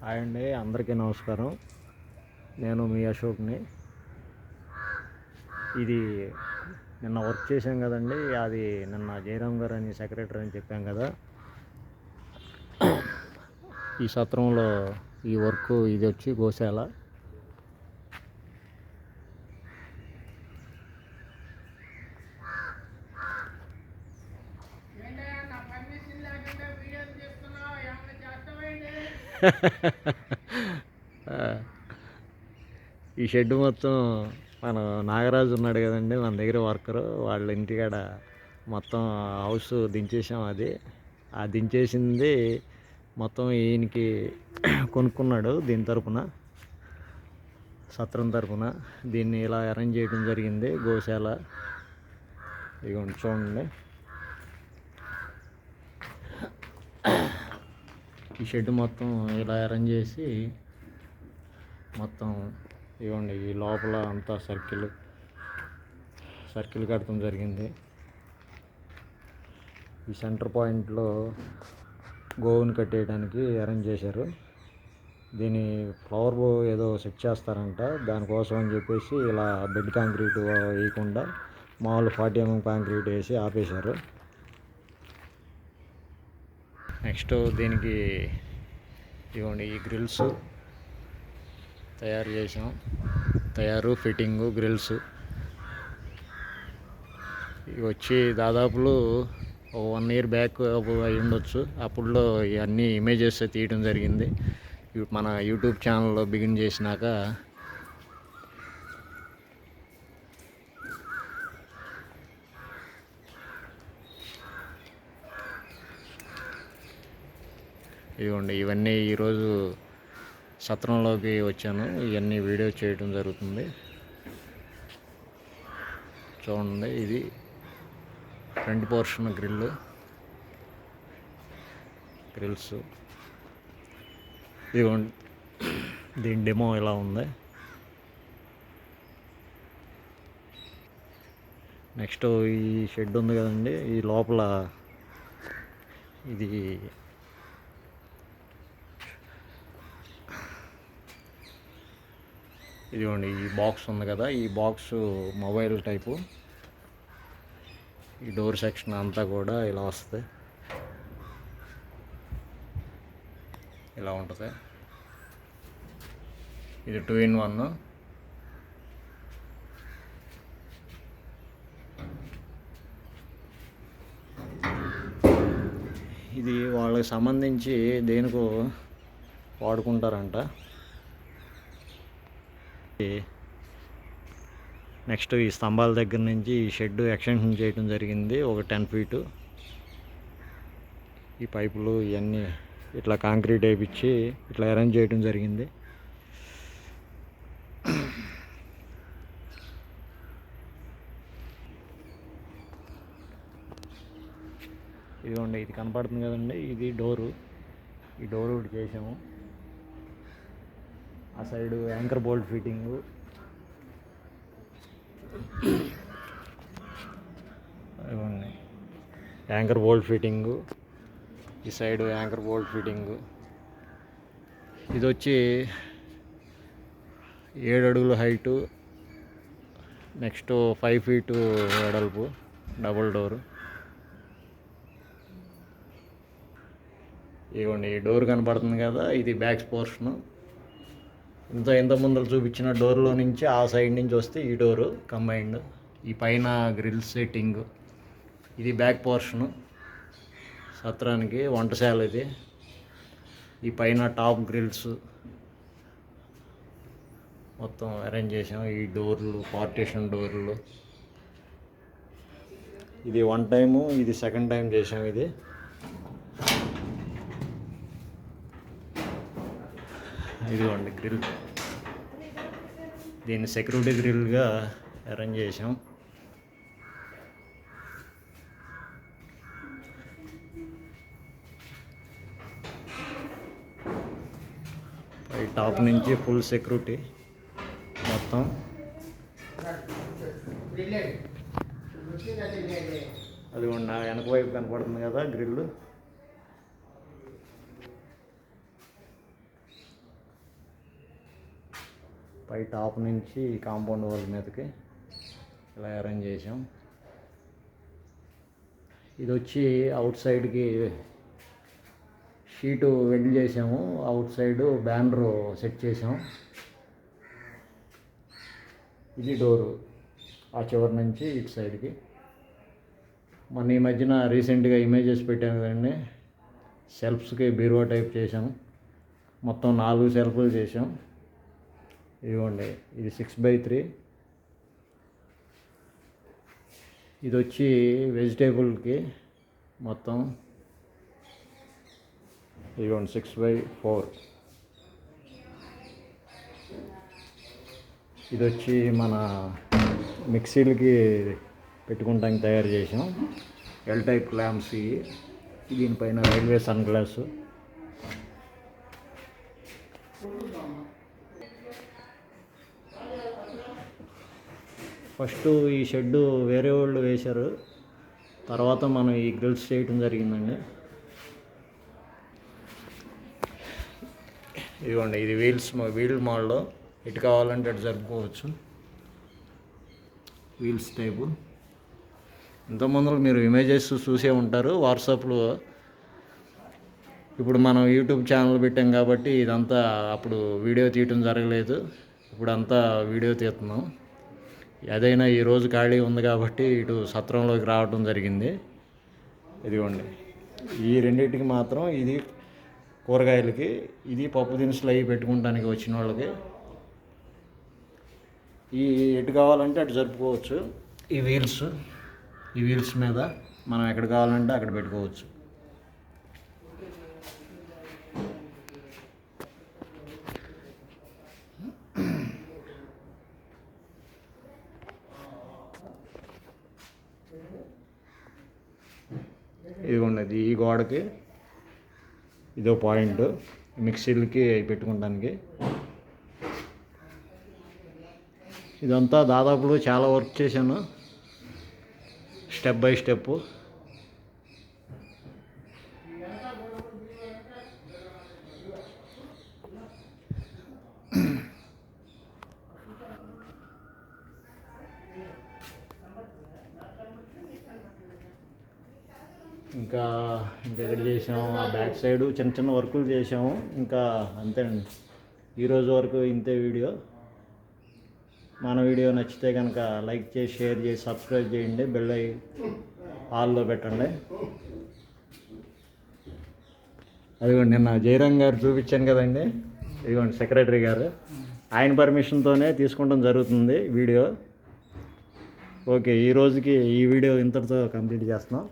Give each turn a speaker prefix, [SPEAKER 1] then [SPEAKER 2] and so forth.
[SPEAKER 1] Hi అండి, అందరికీ నమస్కారం. నేను మీ అశోక్ని. ఇది నిన్న వర్క్ చేశాం కదండి, అది నిన్న జయరామ్ గారు అని సెక్రటరీ అని చెప్పాం కదా. ఈ సత్రంలో ఈ వర్క్ ఇది వచ్చి గోశాల. ఈ షెడ్ మొత్తం మన నాగరాజు ఉన్నాడు కదండి, మన దగ్గర వర్కరు, వాళ్ళ ఇంటికాడ మొత్తం హౌస్ దించేసాం. ఆ దించేసింది మొత్తం ఈయనకి కొనుక్కున్నాడు, దీని తరపున, సత్రం తరపున. దీన్ని ఇలా అరేంజ్ చేయడం జరిగింది, గోశాల. ఇదిగోండి చూడండి, ఈ షెడ్ మొత్తం ఇలా అరేంజ్ చేసి మొత్తం ఇవ్వండి. ఈ లోపల అంతా సర్కిల్ కట్టడం జరిగింది. ఈ సెంటర్ పాయింట్లో గోవుని కట్టేయడానికి అరేంజ్ చేశారు. దీని ఫ్లవర్ బో ఏదో సెట్ చేస్తారంట, దానికోసం అని చెప్పేసి ఇలా బెడ్ కాంక్రీట్ వేయకుండా మామూలు 40 mm కాంక్రీట్ వేసి ఆపేశారు. నెక్స్ట్ దీనికి ఇవ్వండి, ఈ గ్రిల్స్ తయారు చేసాం. ఫిట్టింగు గ్రిల్స్ ఇవి వచ్చి దాదాపులో 1 year బ్యాక్ అయి ఉండొచ్చు. అప్పుడులో ఇవన్నీ ఇమేజెస్ తీయడం జరిగింది. మన యూట్యూబ్ ఛానల్లో బిగిన్ చేసినాక ఇవ్వండి. ఇవన్నీ ఈరోజు సత్రంలోకి వచ్చాను, ఇవన్నీ వీడియో చేయడం జరుగుతుంది. చూడండి, ఇది ఫ్రంట్ పోర్షన్ గ్రిల్స్. ఇదిగోండి, దీని డెమో ఇలా ఉంది. నెక్స్ట్ ఈ షెడ్ ఉంది కదండి, ఈ లోపల ఇది ఇదిగోండి, ఈ బాక్స్ ఉంది కదా, ఈ బాక్స్ మొబైల్ టైపు. ఈ డోర్ సెక్షన్ అంతా కూడా ఇలా వస్తుంది, ఇలా ఉంటుంది. ఇది 2-in-1. ఇది వాళ్ళకి సంబంధించి దేనికో వాడుకుంటారంట. నెక్స్ట్ ఈ స్తంభాల దగ్గర నుంచి ఈ షెడ్ ఎక్స్టెన్షన్ చేయడం జరిగింది, ఒక 10 feet. ఈ పైపులు ఇవన్నీ ఇట్లా కాంక్రీట్ వేయించి ఇట్లా అరేంజ్ చేయడం జరిగింది. ఇదిగోండి, ఇది కనపడుతుంది కదండి, ఇది డోరు. ఈ డోర్ ఒకటి చేసాము. ఆ సైడు యాంకర్ బోల్ట్ ఫిట్టింగు. ఇవ్వండి, యాంకర్ బోల్ట్ ఫిట్టింగు. ఈ సైడు యాంకర్ బోల్ట్ ఫిట్టింగు. ఇది వచ్చి 7 అడుగుల హైటు, నెక్స్ట్ 5 feet వెడల్పు, డబుల్ డోరు. ఇవ్వండి, ఈ డోర్ కనపడుతుంది కదా, ఇది బ్యాక్ పోర్షను. ఇంత ముందర చూపించిన డోర్లో నుంచి ఆ సైడ్ నుంచి వస్తే ఈ డోరు కంబైన్డ్. ఈ పైన గ్రిల్ సెట్టింగ్. ఇది బ్యాక్ పోర్షను, సత్రానికి వంటశాల ఇది. ఈ పైన టాప్ గ్రిల్స్ మొత్తం అరేంజ్ చేసాం. ఈ డోర్లు, పార్టీషన్ డోర్లు. ఇది 1 time, ఇది 2nd time చేసాం. ఇది ఇదిగోండి గ్రిల్. దీన్ని సెక్యూరిటీ గ్రిల్గా అరేంజ్ చేసాం. ఈ టాప్ నుంచి ఫుల్ సెక్యూరిటీ మొత్తం. అది వెనక వైపు కనపడుతుంది కదా గ్రిల్. పై టాప్ నుంచి కాంపౌండ్ వాల్ మీదకి ఇలా అరేంజ్ చేసాం. ఇది వచ్చి అవుట్ సైడ్కి షీటు వెల్డ్ చేసాము, అవుట్ సైడు బ్యానర్ సెట్ చేసాం. ఇది డోరు ఆ చివరి నుంచి ఇటు సైడ్కి. మన ఈ మధ్యన రీసెంట్గా ఇమేజెస్ పెట్టాను కదండి, సెల్ఫ్స్కి బీరువా టైప్ చేసాం. మొత్తం 4 సెల్ఫ్లు చేసాం. ఇదిగోండి, ఇది 6x3. ఇది వచ్చి వెజిటేబుల్కి మొత్తం ఇదిగోండి 6x4. ఇది వచ్చి మన మిక్సీలకి పెట్టుకుంటానికి తయారు చేసాం. L type clamps. దీనిపైన రైల్వే సన్ గ్లాసు. ఫస్ట్ ఈ షెడ్డు వేరే వాళ్ళు వేశారు, తర్వాత మనం ఈ గ్రిల్స్ చేయటం జరిగిందండి. ఇదిగోండి, ఇది వీల్ మోడల్. ఇటు కావాలంటే అటు జరుపుకోవచ్చు, వీల్స్ టైపు. ఇంతకుముందు మీరు ఇమేజెస్ చూసే ఉంటారు వాట్సాప్లో. ఇప్పుడు మనం యూట్యూబ్ ఛానల్ పెట్టాం కాబట్టి ఇదంతా అప్పుడు వీడియో తీయటం జరగలేదు, ఇప్పుడు అంతా వీడియో తీస్తున్నాం. ఏదైనా ఈరోజు ఖాళీ ఉంది కాబట్టి ఇటు సత్రంలోకి రావడం జరిగింది. ఇదిగోండి, ఈ రెండింటికి మాత్రం, ఇది కూరగాయలకి, ఇది పప్పు దినుసులు అవి పెట్టుకోవడానికి వచ్చిన వాళ్ళకి. ఈ ఎటు కావాలంటే అటు జరుపుకోవచ్చు. ఈ వీల్స్ మీద మనం ఎక్కడ కావాలంటే అక్కడ పెట్టుకోవచ్చు. ఇదిగోండి, ఈ గోడకి ఇదో పాయింట్, మిక్సీలకి పెట్టుకోవడానికి. ఇదంతా దాదాపులో చాలా వర్క్ చేశాను, స్టెప్ బై స్టెప్. ఇంకా ఎక్కడ చేసాము, ఆ బ్యాక్ సైడు చిన్న చిన్న వర్కులు చేసాము. ఇంకా అంతేనండి, ఈరోజు వరకు ఇంతే వీడియో. మన వీడియో నచ్చితే కనుక లైక్ చేసి, షేర్ చేసి, సబ్స్క్రైబ్ చేయండి, బెల్ ఆల్లో పెట్టండి. అదిగోండి, నిన్న జయరాం గారు చూపించాను కదండి, ఇదిగోండి సెక్రటరీ గారు, ఆయన పర్మిషన్తోనే తీసుకోవడం జరుగుతుంది వీడియో. ఓకే, ఈ రోజుకి ఈ వీడియో ఇంతటితో కంప్లీట్ చేస్తున్నాం.